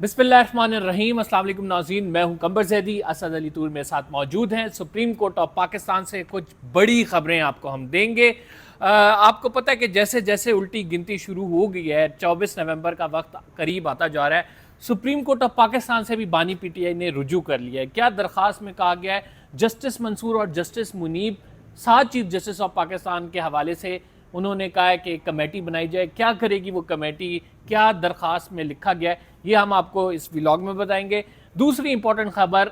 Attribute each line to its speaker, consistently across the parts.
Speaker 1: बिस्मिल्लाहिर्रहमानिर्रहीम। अस्सलाम वालेकुम नाज़रीन, मैं हूं कंबर ज़ैदी। असद अली तूर मेरे साथ मौजूद हैं। सुप्रीम कोर्ट ऑफ पाकिस्तान से कुछ बड़ी खबरें आपको हम देंगे। आपको पता है कि जैसे जैसे उल्टी गिनती शुरू हो गई है, 24 नवंबर का वक्त करीब आता जा रहा है। सुप्रीम कोर्ट ऑफ पाकिस्तान से भी बानी पीटीआई ने रुजू कर लिया है। क्या दरख्वास्त में कहा गया है? जस्टिस मंसूर और justice Munib, 7 chief justice of Pakistan के हवाले से उन्होंने कहा है कि एक कमेटी बनाई जाए। क्या करेगी वो कमेटी, क्या दरख्वास्त में लिखा गया है, ये हम आपको इस व्लॉग में बताएंगे। दूसरी इंपॉर्टेंट खबर,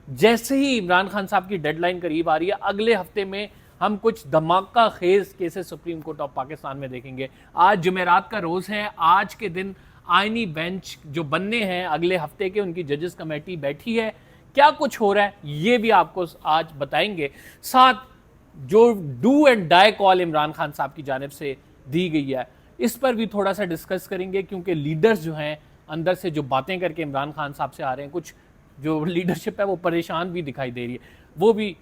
Speaker 1: जैसे ही इमरान खान साहब की डेडलाइन करीब आ रही है, अगले हफ्ते में हम कुछ धमाका खेज cases supreme court of Pakistan में देखेंगे। आज जुमेरात का रोज़ है। आज के दिन आईनी बेंच जो बनने हैं अगले हफ्ते के, उनकी जजेस कमेटी बैठी है। क्या कुछ हो रहा है ये भी आपको आज बताएंगे। साथ जो do and die call Imran Khan साहब की जानिब से दी गई है, इस पर भी थोड़ा सा डिस्कस करेंगे, क्योंकि लीडर्स जो हैं अंदर से जो बातें करके इमरान खान साहब से आ रहे हैं, कुछ जो लीडरशिप है वो परेशान भी दिखाई दे रही है, वो भी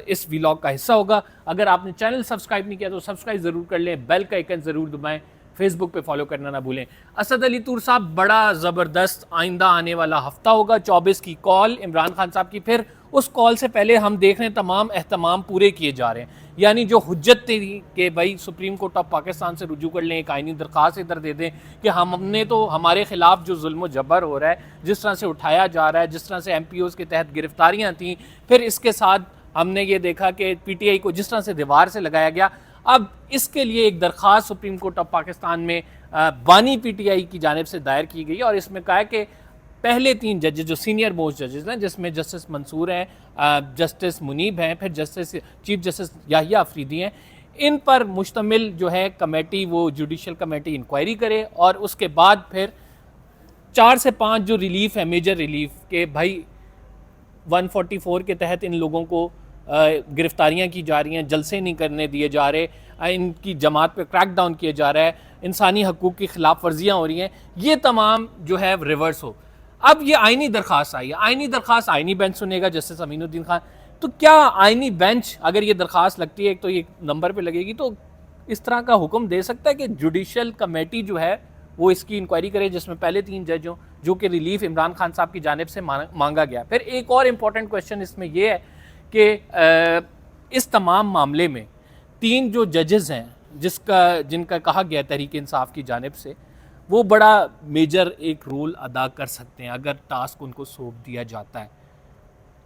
Speaker 1: इस व्लॉग का हिस्सा होगा। अगर आपने चैनल सब्सक्राइब नहीं किया तो सब्सक्राइब ज़रूर कर लें, बेल का आइकन ज़रूर दबाएं, फेसबुक पे फॉलो करना ना भूलें। असद अली तूर साहब, बड़ा ज़बरदस्त आइंदा आने वाला हफ्ता होगा। 24 की कॉल इमरान खान साहब की, फिर उस कॉल से पहले हम देख रहे हैं तमाम एहतमाम पूरे किए जा रहे हैं। यानी जो हुज्जत थी कि भाई सुप्रीम कोर्ट ऑफ पाकिस्तान से रुजू कर लें, एक आइनी दरख्वास्त इधर दे दें कि हमने तो हमारे खिलाफ जो जुल्म जबर हो रहा है, जिस तरह से उठाया जा रहा है, जिस तरह से MPOs के तहत गिरफ्तारियाँ थीं, फिर इसके साथ हमने ये देखा कि PTI को जिस तरह से दीवार से लगाया गया, अब इसके लिए एक दरख्वास्त सुप्रीम कोर्ट ऑफ पाकिस्तान में बानी PTI की जानिब से दायर की गई और इसमें कहा है कि पहले 3 जजेस जो सीनियर मोस्ट जजेस हैं, जिसमें जस्टिस मंसूर हैं, जस्टिस मुनीब हैं, फिर justice chief justice Yahya Afridi हैं, इन पर मुश्तमिल जो है कमेटी, वो जुडिशल कमेटी इंक्वायरी करे और उसके बाद फिर 4 से 5 जो रिलीफ है, मेजर रिलीफ के, भाई 144 के तहत इन लोगों को गिरफ्तारियां की जा रही हैं, जलसे नहीं करने दिए जा रहे, इनकी जमात पे क्रैकडाउन किया जा रहा है, इंसानी हकूक़ की खिलाफ वर्जियाँ हो रही हैं, ये तमाम जो है रिवर्स हो। अब ये आइनी दरख्वास्त आई है, आइनी दरख्वास्त आइनी बेंच सुनेगा, जस्टिस अमीनुद्दीन खान। तो क्या आइनी बेंच, अगर ये दरख्वास्त लगती है तो ये नंबर पे लगेगी, तो इस तरह का हुक्म दे सकता है कि जुडिशल कमेटी जो है वो इसकी इंक्वायरी करे, जिसमें पहले 3 जज हों, जो कि रिलीफ इमरान खान साहब की जानिब से मांगा गया। फिर एक और इम्पॉर्टेंट क्वेश्चन इसमें यह है कि इस तमाम मामले में 3 जो जजेस हैं जिनका कहा गया तहरीक इंसाफ की जानिब से, वो बड़ा मेजर एक रोल अदा कर सकते हैं अगर टास्क उनको सौंप दिया जाता है।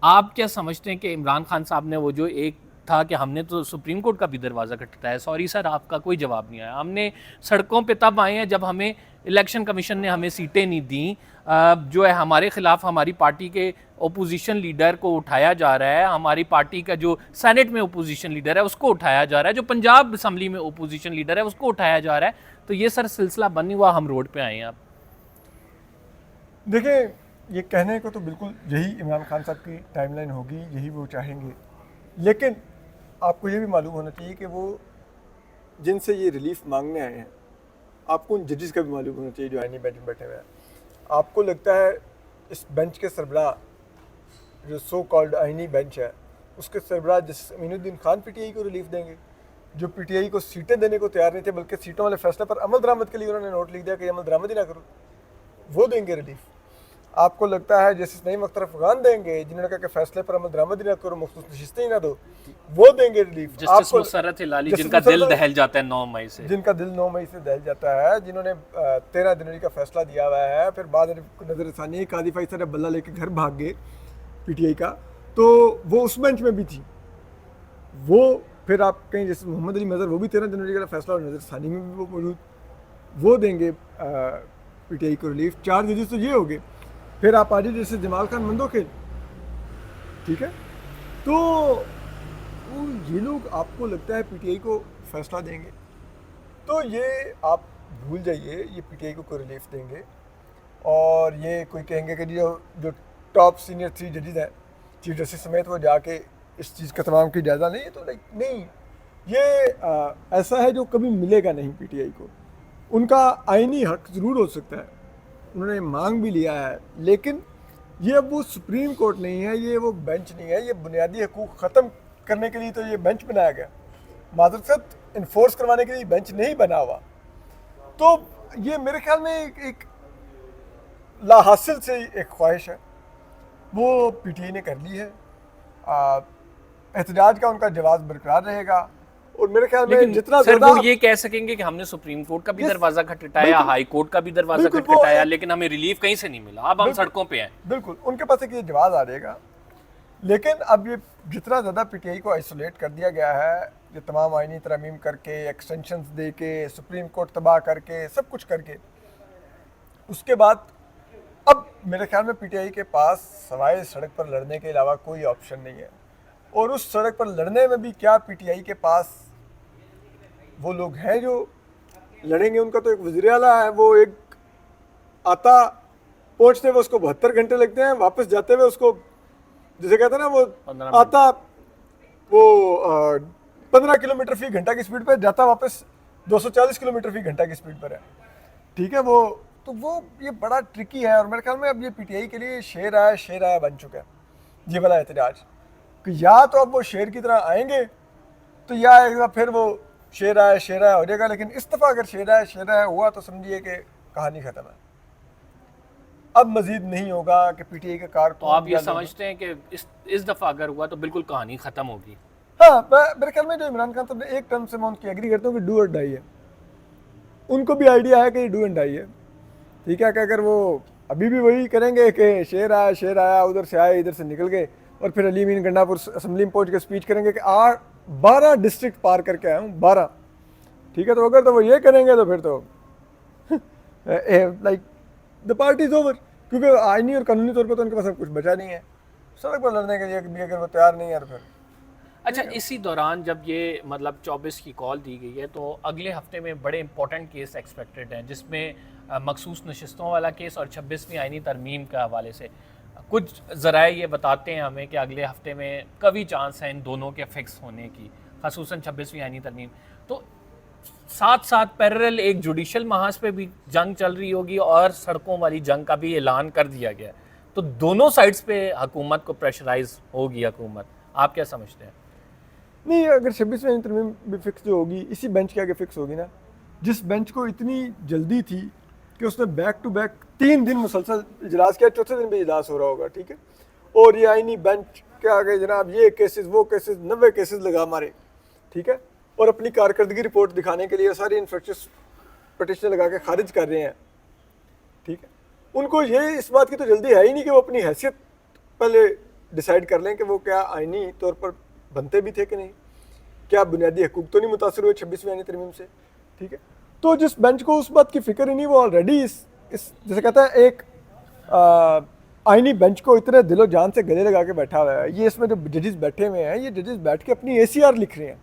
Speaker 1: आप क्या समझते हैं कि इमरान खान साहब ने वो जो एक था कि हमने तो सुप्रीम कोर्ट का भी दरवाज़ा खटखटाया, सॉरी सर आपका कोई जवाब नहीं आया, हमने सड़कों पे तब आए हैं जब हमें इलेक्शन कमीशन ने हमें सीटें नहीं दी, जो है हमारे ख़िलाफ़ हमारी पार्टी के ओपोजिशन लीडर को उठाया जा रहा है, हमारी पार्टी का जो सेनेट में ओपोजिशन लीडर है उसको उठाया जा रहा है, जो पंजाब असम्बली में ओपोजिशन लीडर है उसको उठाया जा रहा है। तो ये सर सिलसिला बंद नहीं हुआ, हम रोड पे आए हैं। आप
Speaker 2: देखिए, ये कहने को तो बिल्कुल यही इमरान खान साहब की टाइमलाइन होगी, यही वो चाहेंगे, लेकिन आपको ये भी मालूम होना चाहिए कि वो जिनसे ये रिलीफ मांगने आए हैं, आपको उन जजेस का भी मालूम होना चाहिए जो आईनी बेंच में बैठे हुए हैं। आपको लगता है इस बेंच के सरबराह, जो सो कॉल्ड आईनी बेंच है, उसके सरबराह जस्टिस अमीनुद्दीन खान PTI को रिलीफ देंगे, जो PTI को सीटें देने को तैयार नहीं थे, बल्कि सीटों वाले फैसले पर अमल दरामद के लिए उन्होंने नोट लिख दिया कि अमल दरामद ही ना करो, वो देंगे रिलीफ। आपको लगता है जस्टिस नईम अख्तर अफगान देंगे, जिन्होंने कहा कि फैसले पर अमल दरामद ही ना करो, मुख्तुस नशिस्तें ही ना दो, वो देंगे रिलीफ।
Speaker 1: जस्टिस मुसर्रत हिलाली, जिनका दिल दहल जाता है 9 मई से,
Speaker 2: जिनका दिल 9 मई से दहल जाता है, जिन्होंने 13 जनवरी का फैसला दिया हुआ है, फिर बाद नजरसानी काजी फैसल बल्ला लेके घर भाग गए PTI का, तो वो उस बेंच में भी थी। वो फिर आप कहीं जैसे मोहम्मद अली मजहर, वो भी 13 जनवरी का फैसला और नजरसानी में भी वो मौजूद, वो देंगे PTI को रिलीफ। 4 जजेस तो ये हो गए। फिर आप आ जाइए जैसे जमाल खान मंदोखेल, ठीक है, तो ये लोग आपको लगता है PTI को फैसला देंगे, तो ये आप भूल जाइए, ये PTI को कोई रिलीफ देंगे। और ये कोई कहेंगे कि जो टॉप सीनियर 3 जजेस हैं, चीफ जस्टिस समेत, वो जाके इस चीज़ का तमाम की इजाज़त नहीं है, तो लाइक नहीं, ये ऐसा है जो कभी मिलेगा नहीं PTI को। उनका आईनी हक ज़रूर हो सकता है, उन्होंने मांग भी लिया है, लेकिन ये अब वो सुप्रीम कोर्ट नहीं है, ये वो बेंच नहीं है, ये बुनियादी हकूक़ ख़त्म करने के लिए तो ये बेंच बनाया गया, मादरसत इन्फोर्स करवाने के लिए बेंच नहीं बना हुआ। तो ये मेरे ख्याल में एक लाहासिल से एक ख्वाहिश है, वो पीटीआई ने कर ली है। एहतजाज का उनका जवाब बरकरार रहेगा, और मेरे ख्याल में
Speaker 1: लेकिन
Speaker 2: जितना
Speaker 1: सर
Speaker 2: ज़्यादा
Speaker 1: वो ये कह सकेंगे कि हमने सुप्रीम कोर्ट का भी
Speaker 2: Yes,
Speaker 1: दरवाजा खटखटाया,
Speaker 2: बिल्कुल।
Speaker 1: हाई कोर्ट का भी दरवाजा
Speaker 2: बिल्कुल, वो
Speaker 1: खटखटाया,
Speaker 2: एक-
Speaker 1: लेकिन हमें रिलीफ कहीं से नहीं मिला, अब हम
Speaker 2: बिल्कुल।
Speaker 1: सड़कों पे हैं।
Speaker 2: बिल्कुल उनके पास एक ये जवाब आ जाएगा। लेकिन अब ये जितना ज़्यादा पीटीआई को आइसोलेट कर दिया गया है, ये तमाम आइनी तरमीम करके, एक्सटेंशंस दे के, सुप्रीम कोर्ट तबाह करके, सब कुछ करके, उसके बाद अब मेरे ख्याल में पीटीआई के पास सवाए सड़क पर लड़ने के अलावा कोई ऑप्शन नहीं है। और उस सड़क पर लड़ने में भी क्या पीटीआई के पास वो लोग हैं जो लड़ेंगे? उनका तो एक वज़ीर आला है, वो एक आता पहुंचते हुए उसको 72 घंटे लगते हैं, वापस जाते हुए उसको, जैसे कहते हैं ना, वो
Speaker 1: 15 मिनट।
Speaker 2: आता वो 15 किलोमीटर फी घंटा की स्पीड पर जाता, वापस 240 किलोमीटर फी घंटा की स्पीड पर है। ठीक है, वो तो वो ये बड़ा ट्रिकी है। और मेरे ख्याल में अब ये पीटीआई के लिए शेर आया बन चुका है ये वाला एहतजाज, कि या तो अब वो शेर की तरह आएंगे, तो या एक बार फिर वो शेर आया हो जाएगा। लेकिन इस दफ़ा अगर शेर आया हुआ तो समझिए कि कहानी ख़त्म है, अब मजीद नहीं होगा कि पीटीआई का कार।
Speaker 1: तो आप ये समझते हैं कि इस दफा अगर हुआ तो बिल्कुल कहानी खत्म होगी?
Speaker 2: हाँ, मेरे ख्याल में जो इमरान खान साहब ने एक टर्म से मैं उनकी एग्री करता हूँ कि डू और डाई है। उनको भी आइडिया है कि डू एंड डाई है। ठीक है, कि अगर वो अभी भी वही करेंगे कि शेर आया उधर से आए इधर से निकल गए, और फिर अली मीन गंडापुर असम्बली में पहुंच के स्पीच करेंगे कि 12 डिस्ट्रिक्ट पार करके आया हूँ, 12। ठीक है, तो अगर तो वो ये करेंगे तो फिर तो like the party is over, क्योंकि आईनी और कानूनी तौर पर तो उनके पास अब कुछ बचा नहीं है। सड़क पर लड़ने के लिए भी अगर वो तैयार नहीं है तो फिर
Speaker 1: अच्छा, इसी दौरान जब ये मतलब 24 की कॉल दी गई है, तो अगले हफ्ते में बड़े इंपॉर्टेंट केस एक्सपेक्टेड हैं, जिसमें मखसूस नशस्तों वाला केस और 26वीं आईनी तरमीम के हवाले से कुछ ज़राए ये बताते हैं हमें कि अगले हफ्ते में कभी चांस है इन दोनों के फिक्स होने की, खसूसन 26वीं आईनी तरमीम। तो साथ साथ पैरेलल एक जुडिशल महाज पे भी जंग चल रही होगी और सड़कों वाली जंग का भी ऐलान कर दिया गया है, तो दोनों साइड्स पे हुकूमत को प्रेशराइज होगी हुकूमत। आप क्या समझते हैं?
Speaker 2: नहीं, अगर 26वीं तरमीम भी फिक्स जो होगी इसी बेंच के आगे फिक्स होगी ना, जिस बेंच को इतनी जल्दी थी कि उसने बैक टू बैक 3 दिन मुसलसल इजलास किया, चौथे दिन भी इजलास हो रहा होगा। ठीक है, और ये आईनी बेंच के आगे जनाब ये केसेस वो केसेस 90 केसेस लगा मारे। ठीक है, और अपनी कारकर्दगी रिपोर्ट दिखाने के लिए सारी इन्फ्रेक्शस पटिशन लगा के खारिज कर रहे हैं। ठीक है, उनको ये इस बात की तो जल्दी है ही नहीं कि वो अपनी हैसियत पहले डिसाइड कर लें कि वो क्या आईनी तौर पर बनते भी थे कि नहीं, क्या बुनियादी हकूक तो नहीं मुतासर हुए 26वीं आईनी तरमीम से। ठीक है, तो जिस बेंच को उस बात की फिक्र ही नहीं, वो ऑलरेडी इस जैसे कहता है एक आईनी बेंच को इतने दिलो जान से गले लगा के बैठा हुआ है। ये इसमें जो जजेस बैठे हुए हैं, ये जजेस बैठ के अपनी ACR लिख रहे हैं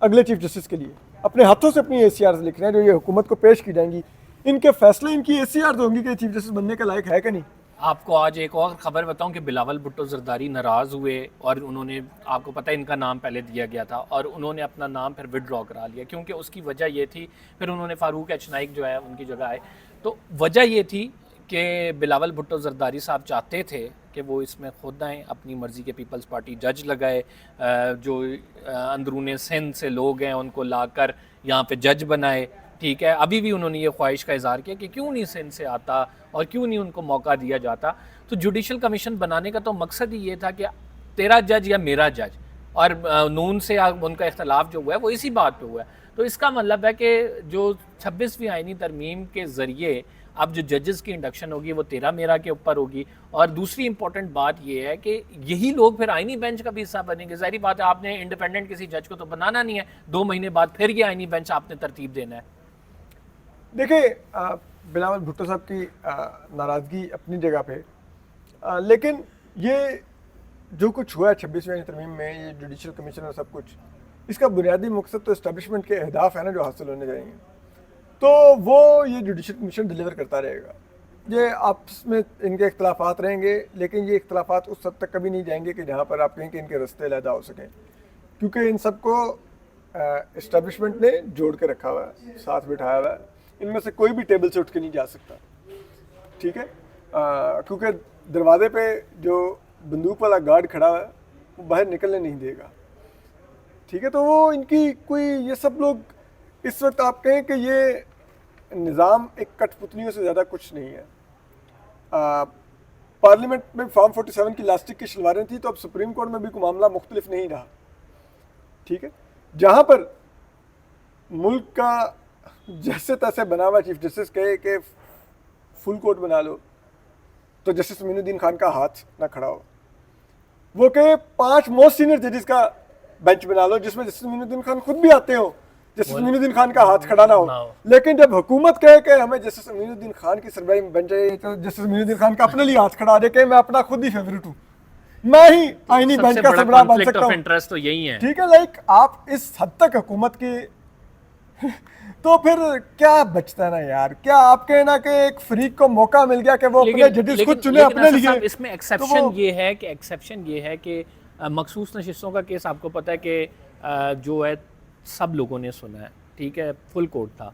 Speaker 2: अगले चीफ जस्टिस के लिए, अपने हाथों से अपनी ACR लिख रहे हैं जो ये हुकूमत को पेश की जाएंगी। इनके फैसले, इनकी ACR होंगी कि चीफ जस्टिस बनने के लायक है कि नहीं।
Speaker 1: आपको आज एक और खबर बताऊं कि बिलावल भुट्टो जरदारी नाराज़ हुए और उन्होंने, आपको पता है इनका नाम पहले दिया गया था और उन्होंने अपना नाम फिर विड्रॉ करा लिया, क्योंकि उसकी वजह ये थी, फिर उन्होंने फारूक एच नाइक जो है उनकी जगह आए। तो वजह ये थी कि बिलावल भुट्टो जरदारी साहब चाहते थे कि वो इसमें खुद आएँ, अपनी मर्ज़ी के पीपल्स पार्टी जज लगाए, जो अंदरूनी सिंध से लोग हैं उनको लाकर यहाँ पे जज बनाए। ठीक है, अभी भी उन्होंने ये ख्वाहिश का इज़हार किया कि क्यों नहीं सिंध से आता और क्यों नहीं उनको मौका दिया जाता। तो जुडिशल कमीशन बनाने का तो मकसद ही ये था कि तेरा जज या मेरा जज, और नून से उनका इख्तलाफ जो हुआ है वो इसी बात पे हुआ है। तो इसका मतलब है कि जो 26वीं आईनी तरमीम के ज़रिए अब जो जजेस की इंडक्शन होगी वो तेरा मेरा के ऊपर होगी। और दूसरी इंपॉर्टेंट बात ये है कि यही लोग फिर आईनी बेंच का भी हिस्सा बनेंगे। ज़ाहिर बात है, आपने इंडिपेंडेंट किसी जज को तो बनाना नहीं है, 2 महीने बाद फिर ये आईनी बेंच आपने तरतीब देना है।
Speaker 2: देखिए, बिलावल भुट्टो साहब की नाराज़गी अपनी जगह पे, लेकिन ये जो कुछ हुआ है 26वीं तरमीम में, ये जुडिशल कमीशन और सब कुछ, इसका बुनियादी मकसद तो इस्टेब्लिशमेंट के अहदाफ है ना जो हासिल होने जाएंगे, तो वो ये जुडिशल कमीशन डिलीवर करता रहेगा। ये आपस में इनके इख्तलाफात रहेंगे, लेकिन ये इख्तलाफात उस हद तक कभी नहीं जाएंगे कि जहाँ पर आप कहें कि इनके रास्ते अलहदा हो सकें, क्योंकि इन सबको इस्टेब्लिशमेंट ने जोड़ के रखा हुआ है, साथ बिठाया हुआ है। इनमें से कोई भी टेबल से उठ के नहीं जा सकता। ठीक है, क्योंकि दरवाजे पे जो बंदूक वाला गार्ड खड़ा है वो बाहर निकलने नहीं देगा। ठीक है, तो वो इनकी कोई, ये सब लोग इस वक्त आप कहें कि ये निज़ाम एक कठपुतलियों से ज़्यादा कुछ नहीं है। पार्लियामेंट में फॉर्म 47 की इलास्टिक की शलवारें थी, तो अब सुप्रीम कोर्ट में भी कोई मामला मुख्तलिफ नहीं रहा। ठीक है, जहाँ पर मुल्क का जैसे तैसे बना हुआ चीफ जस्टिस कहे कि फुल कोर्ट बना लो, तो जस्टिस मोइनुद्दीन खान का हाथ ना खड़ा हो। वो कहे 5 मोस्ट सीनियर जजेस का बेंच बना लो, जिसमें जस्टिस मोइनुद्दीन खान खुद भी आते हो, जस्टिस मोइनुद्दीन खान का हाथ खड़ा ना हो। लेकिन जब हुकूमत कहे कि हमें जस्टिस मोइनुद्दीन खान की सरबराही में बन जाए, तो जस्टिस मोइनुद्दीन खान का अपने लिए हाथ खड़ा दे के मैं अपना खुद ही फेवरेट हूँ, मैं ही आईनी बेंच का सरबराह बन सकता हूँ।
Speaker 1: इंटरेस्ट तो यही है।
Speaker 2: ठीक है, लाइक आप इस हद तक हुकूमत की तो फिर क्या बचता है ना यार, क्या आपके ना कि एक फ्रीक को मौका मिल गया कि वो अपने जजेस खुद चुने अपने लिए।
Speaker 1: इसमें एक्सेप्शन ये है कि मखसूस नशिस्तों का केस आपको पता है कि जो है सब लोगों ने सुना है, ठीक है, फुल कोर्ट था।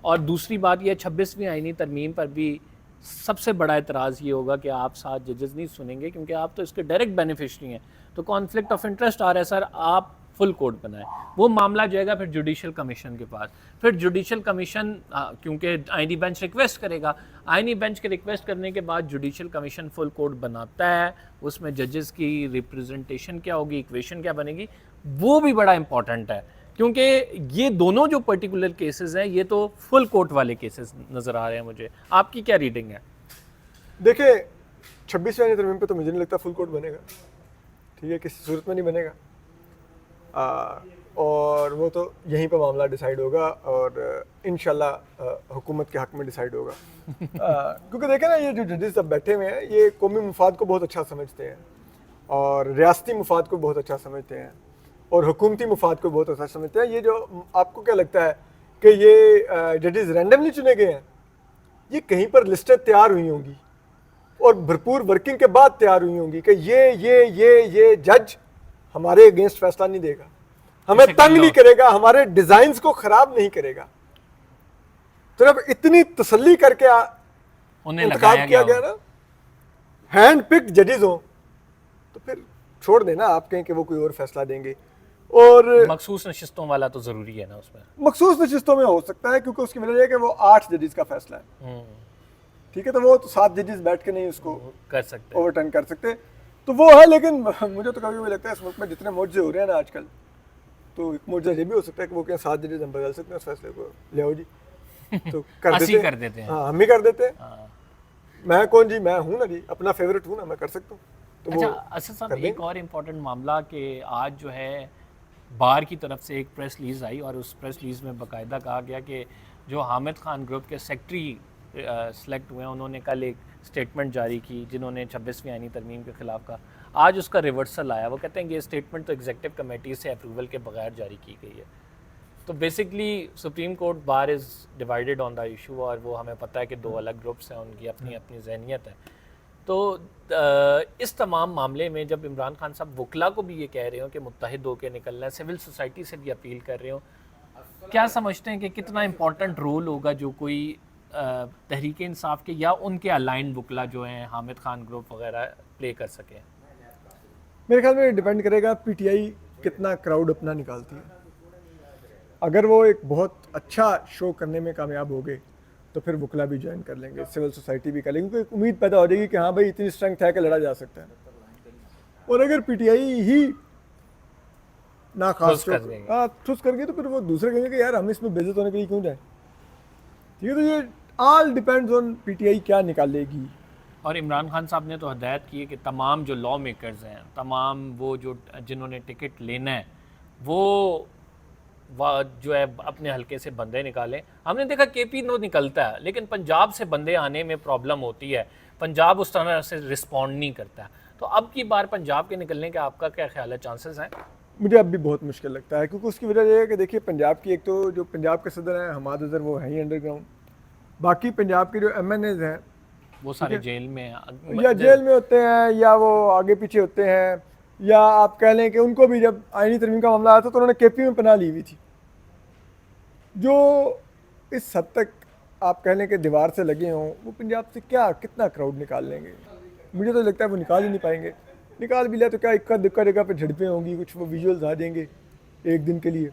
Speaker 1: और दूसरी बात ये 26वीं आईनी तरमीम पर भी सबसे बड़ा एतराज़ ये होगा कि आप 7 जजेस नहीं सुनेंगे, क्योंकि आप तो इसके डायरेक्ट बेनिफिशरी हैं। तो कॉन्फ्लिक्ट ऑफ इंटरेस्ट आ रहा है सर, आप फुल कोर्ट बनाए, वो मामला जाएगा फिर जुडिशल कमीशन के पास। फिर जुडिशल कमीशन क्योंकि आईनी बेंच रिक्वेस्ट करेगा, आईनी बेंच के रिक्वेस्ट करने के बाद जुडिशल कमीशन फुल कोर्ट बनाता है। उसमें जजेस की रिप्रेजेंटेशन क्या होगी, इक्वेशन क्या बनेगी, वो भी बड़ा इंपॉर्टेंट है, क्योंकि ये दोनों जो पर्टिकुलर केसेस हैं ये तो फुल कोर्ट वाले केसेस नज़र आ रहे हैं मुझे। आपकी क्या रीडिंग है?
Speaker 2: देखिए 26वीं आईनी तरमीम पे तो मुझे नहीं लगता फुल कोर्ट बनेगा, ठीक है, किसी सूरत में नहीं बनेगा। और वो तो यहीं पे मामला डिसाइड होगा और इंशाल्लाह हुकूमत के हक़ में डिसाइड होगा। क्योंकि देखें ना, ये जो जजेस अब बैठे हुए हैं ये कौमी मुफाद को बहुत अच्छा समझते हैं और रियासती मुफाद को बहुत अच्छा समझते हैं और हुकूमती मुफाद को बहुत अच्छा समझते हैं। ये जो आपको क्या लगता है कि ये जजेस रैंडमली चुने गए हैं? ये कहीं पर लिस्टें तैयार हुई होंगी और भरपूर वर्किंग के बाद तैयार हुई होंगी कि ये जज हमारे अगेंस्ट फैसला नहीं देगा, हमें तंग नहीं करेगा, हमारे डिजाइन्स को खराब नहीं करेगा। तो जब इतनी तसल्ली करके इंतखाब किया गया ना, हैंड पिक्ड जजेस हो, तो फिर छोड़ देना आप कहें कि वो कोई और फैसला देंगे। और
Speaker 1: मखसूस नशिस्तों वाला तो जरूरी है ना, उसमें
Speaker 2: मखसूस नशिस्तों में हो सकता है क्योंकि उसकी वजह है कि वो 8 जजेस का फैसला है, ठीक है, तो वो तो 7 जजेस बैठ के नहीं उसको
Speaker 1: कर सकते,
Speaker 2: ओवरटर्न कर सकते, तो वो है। लेकिन मुझे तो कभी कभी लगता है इस मुल्क में जितने मुआवजे हो रहे हैं ना आजकल, तो एक मुआवजा ये भी हो सकता है कि वो क्या 7 जजेस हम बदल सकते हैं उस फैसले को, ले आओ जी, तो कर देते हैं। हाँ, हम ही कर देते हैं। मैं कौन जी, मैं हूँ ना जी, अपना फेवरेट हूँ ना, मैं कर सकता हूँ। तो
Speaker 1: अच्छा असद साहब, एक और इम्पोर्टेंट मामला कि आज जो है बार की तरफ से एक प्रेस रिलीज़ आई और उस प्रेस रिलीज़ में बाकायदा कहा गया कि जो हामिद खान ग्रुप के सेक्रेटरी सेलेक्ट हुए हैं, उन्होंने कल एक स्टेटमेंट जारी की जिन्होंने 26वीं आईनी तरमीम के ख़िलाफ़ का। आज उसका रिवर्सल आया, वो कहते हैं कि ये स्टेटमेंट तो एग्जीक्यूटिव कमेटी से अप्रूवल के बगैर जारी की गई है। तो basically supreme court bar is divided on the issue और वो हमें पता है कि 2 अलग ग्रुप्स हैं, उनकी अपनी अपनी जहनीत है। तो इस तमाम मामले में जब इमरान खान साहब वकला को भी ये कह रहे हो कि मुत्तहिद होकर निकलना है, सिविल सोसाइटी से भी अपील कर रहे हो, क्या समझते हैं कि कितना इम्पोर्टेंट रोल होगा जो कोई तहरीक इंसाफ के या उनके अलाइन वकला जो हैं हामिद खान ग्रुप वगैरह प्ले कर सके?
Speaker 2: मेरे ख्याल में डिपेंड करेगा पीटीआई कितना क्राउड अपना निकालती है। अगर वो एक बहुत अच्छा शो करने में कामयाब हो गए तो फिर वकला भी ज्वाइन कर लेंगे, सिविल सोसाइटी भी कर लेंगे, क्योंकि उम्मीद पैदा हो जाएगी कि हाँ भाई इतनी स्ट्रेंथ है कि लड़ा जा सकता है। और अगर पीटीआई ही ना खास ठुस कर गई तो फिर वो दूसरे कहेंगे कि यार हम इसमें बेइज्जत होने के लिए क्यों जाए। ठीक है, तो ये ऑल डिपेंड्स ऑन पीटीआई क्या निकालेगी।
Speaker 1: और इमरान खान साहब ने तो हदायत की है कि तमाम जो लॉ मेकर्स हैं, तमाम वो जो जिन्होंने टिकट लेना है, वो जो है अपने हल्के से बंदे निकालें। हमने देखा केपी नो निकलता है, लेकिन पंजाब से बंदे आने में प्रॉब्लम होती है, पंजाब उस तरह से रिस्पॉन्ड नहीं करता है। तो अब की बार पंजाब के निकलने का आपका क्या ख्याल है, चांसेस हैं?
Speaker 2: मुझे अब भी बहुत मुश्किल लगता है, क्योंकि उसकी वजह यह है कि देखिए पंजाब की एक तो जो पंजाब के सदर हैं हमाद अजहर, वो हैं ही अंडरग्राउंड। बाकी पंजाब के जो एमएनएज हैं
Speaker 1: वो सारे जेल में हैं,
Speaker 2: या जेल में होते हैं या वो आगे पीछे होते हैं, या आप कह लें कि उनको भी जब आईनी तरमीम का मामला आया था तो उन्होंने केपी में पनाह ली हुई थी। जो इस हद तक आप कह लें कि दीवार से लगे हों, वो पंजाब से कितना क्राउड निकाल लेंगे? मुझे तो लगता है वो निकाल ही नहीं पाएंगे। निकाल भी लिया तो क्या इक्का दुक्का जगह पे झड़पें होंगी, कुछ वो विजुअल्स आ जाएंगे एक दिन के लिए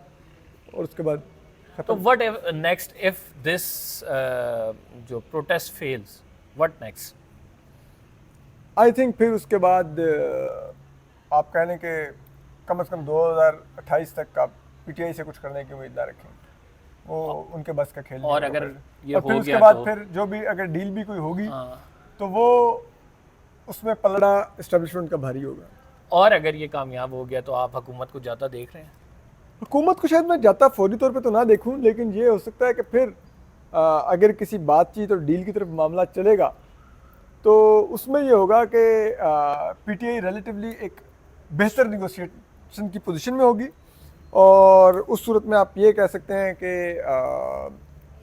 Speaker 2: और उसके बाद
Speaker 1: तो व्हाट नेक्स्ट इफ दिस जो protest fails, what next?
Speaker 2: I think फिर उसके बाद आप कह लें कि कम से कम 2028 तक आप पीटीआई से कुछ करने की उम्मीद ना रखें, वो उनके बस का खेल नहीं
Speaker 1: और
Speaker 2: होगा
Speaker 1: अगर
Speaker 2: फिर।
Speaker 1: ये
Speaker 2: और
Speaker 1: हो
Speaker 2: फिर उसके
Speaker 1: गया
Speaker 2: बाद
Speaker 1: तो
Speaker 2: फिर जो भी अगर डील भी कोई होगी
Speaker 1: हाँ।
Speaker 2: तो वो उसमें पलड़ा इस्टेब्लिशमेंट का भारी होगा।
Speaker 1: और अगर ये कामयाब हो गया तो आप हुकूमत को ज़्यादा देख रहे हैं?
Speaker 2: हुकूमत को शायद मैं जाता फौरी तौर पे तो ना देखूं, लेकिन ये हो सकता है कि फिर अगर किसी बातचीत और डील की तरफ मामला चलेगा तो उसमें ये होगा कि पीटीआई रिलेटिवली एक बेहतर निगोशिएशन की पोजीशन में होगी, और उस सूरत में आप ये कह सकते हैं कि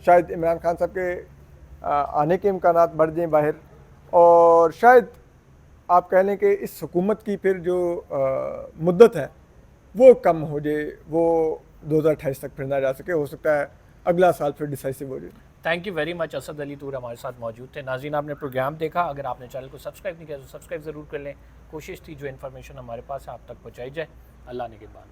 Speaker 2: शायद इमरान खान साहब के आने के इम्कानात बढ़ जाएं बाहर, और शायद आप कह लें कि इस हुकूमत की फिर जो मुद्दत है वो कम हो जाए, वो 2028 तक फिर ना जा सके, हो सकता है अगला साल फिर डिसाइसिव हो जाए।
Speaker 1: Thank you very much. Asad Ali Toor हमारे साथ मौजूद थे। नाज़रीन, आपने प्रोग्राम देखा, अगर आपने चैनल को सब्सक्राइब नहीं किया तो सब्सक्राइब ज़रूर कर लें। कोशिश थी जो इन्फॉर्मेशन हमारे पास है आप तक पहुँचाई जाए। अल्लाह ने के बाद।